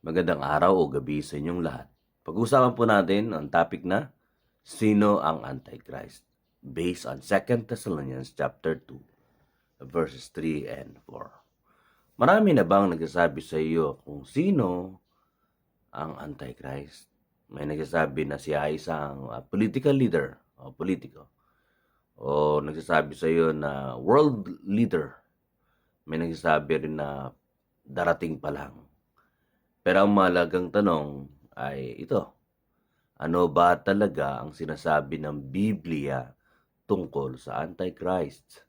Magandang araw o gabi sa inyong lahat. Pag-usapan po natin ang topic na sino ang Antichrist based on 2 Thessalonians chapter 2 verses 3 and 4. Marami na bang nagsasabi sa iyo kung sino ang Antichrist? May nagsasabi na siya ay isang political leader o politiko. O nagsasabi sa iyo na world leader. May nagsasabi rin na darating pa lang. Pero ang mahalagang tanong ay ito, ano ba talaga ang sinasabi ng Biblia tungkol sa Antichrist?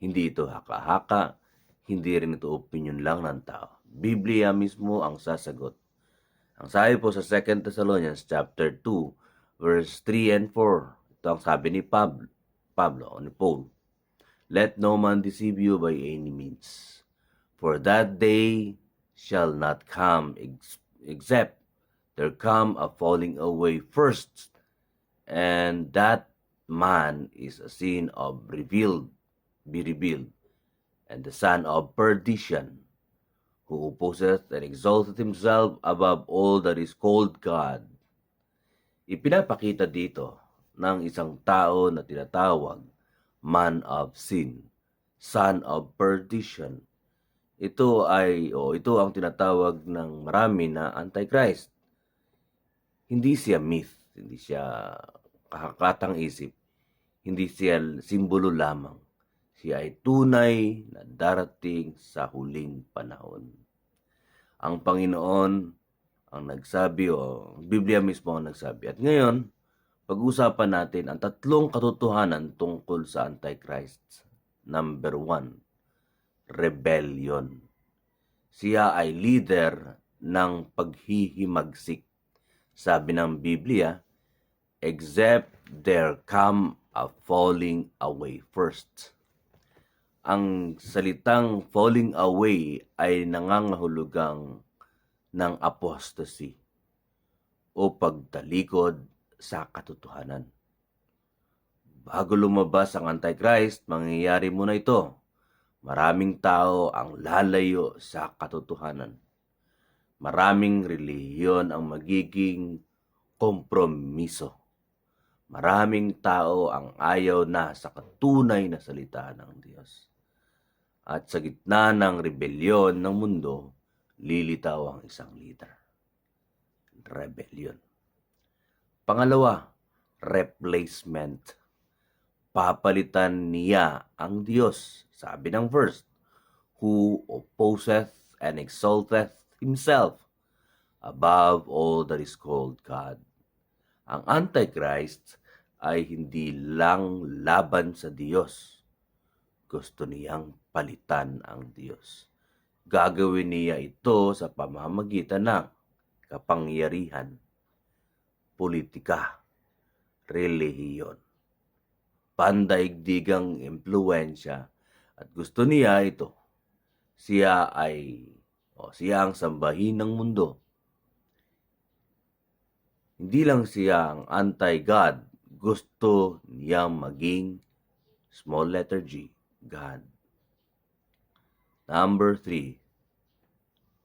Hindi ito haka-haka, hindi rin ito opinion lang ng tao. Biblia mismo ang sasagot. Ang sabi po sa 2 Thessalonians chapter 2, verse 3 and 4, ito ang sabi ni Pablo o ni Paul, "Let no man deceive you by any means, for that day shall not come except there come a falling away first, and that man is a sin of be revealed, and the son of perdition, who opposeth and exalteth himself above all that is called God." Ipinapakita dito ng isang tao na tinatawag man of sin, son of perdition. Ito ang tinatawag ng marami na Antichrist. Hindi siya myth, hindi siya kakatang isip, hindi siya simbolo lamang. Siya ay tunay na darating sa huling panahon. Ang Panginoon ang nagsabi o Biblia mismo ang nagsabi. At ngayon, pag-usapan natin ang tatlong katotohanan tungkol sa Antichrist. Number 1, rebellion. Siya ay leader ng paghihimagsik. Sabi ng Biblia, except there come a falling away first. Ang salitang falling away ay nangangahulugang ng apostasy o pagtalikod sa katotohanan. Bago lumabas ang Antichrist, mangyayari muna ito. Maraming tao ang lalayo sa katotohanan. Maraming relihiyon ang magiging kompromiso. Maraming tao ang ayaw na sa katunay na salita ng Diyos. At sa gitna ng rebelyon ng mundo, lilitaw ang isang leader. Rebellion. Pangalawa, replacement. Papalitan niya ang Diyos. Sabi ng verse, who opposeth and exalteth himself above all that is called God. Ang Antichrist ay hindi lang laban sa Diyos. Gusto niyang palitan ang Diyos. Gagawin niya ito sa pamamagitan ng kapangyarihan, politika, relihiyon, pandaigdigang impluwensya, at gusto niya ito. Siya ang sambahin ng mundo. Hindi lang siya ang anti-God, gusto niya maging small letter G, God. Number 3,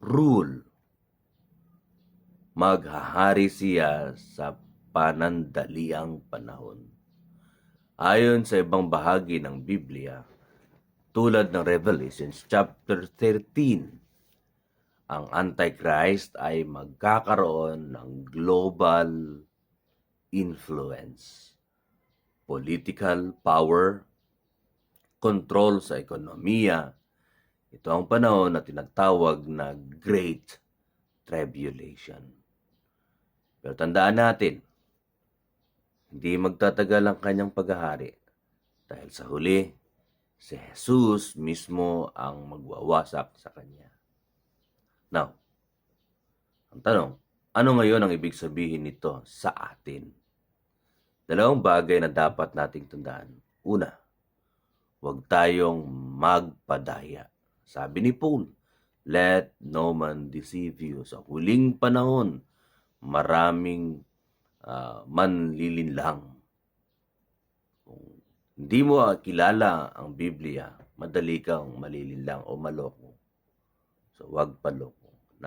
rule. Maghahari siya sa panandaliang panahon. Ayon sa ibang bahagi ng Biblia, tulad ng Revelation chapter 13, ang Antichrist ay magkakaroon ng global influence, political power, control sa ekonomiya. Ito ang panahon na tinatawag na Great Tribulation. Pero tandaan natin, hindi magtatagal ang kanyang paghahari dahil sa huli, si Jesus mismo ang magwawasak sa kanya. Now, ang tanong, ano ngayon ang ibig sabihin nito sa atin? Dalawang bagay na dapat nating tandaan. Una, huwag tayong magpadaya. Sabi ni Paul, let no man deceive you. Sa huling panahon, maraming manlilinlang. Kung hindi mo kilala ang Biblia, madali kang malilinlang o maloko. So, huwag paloko.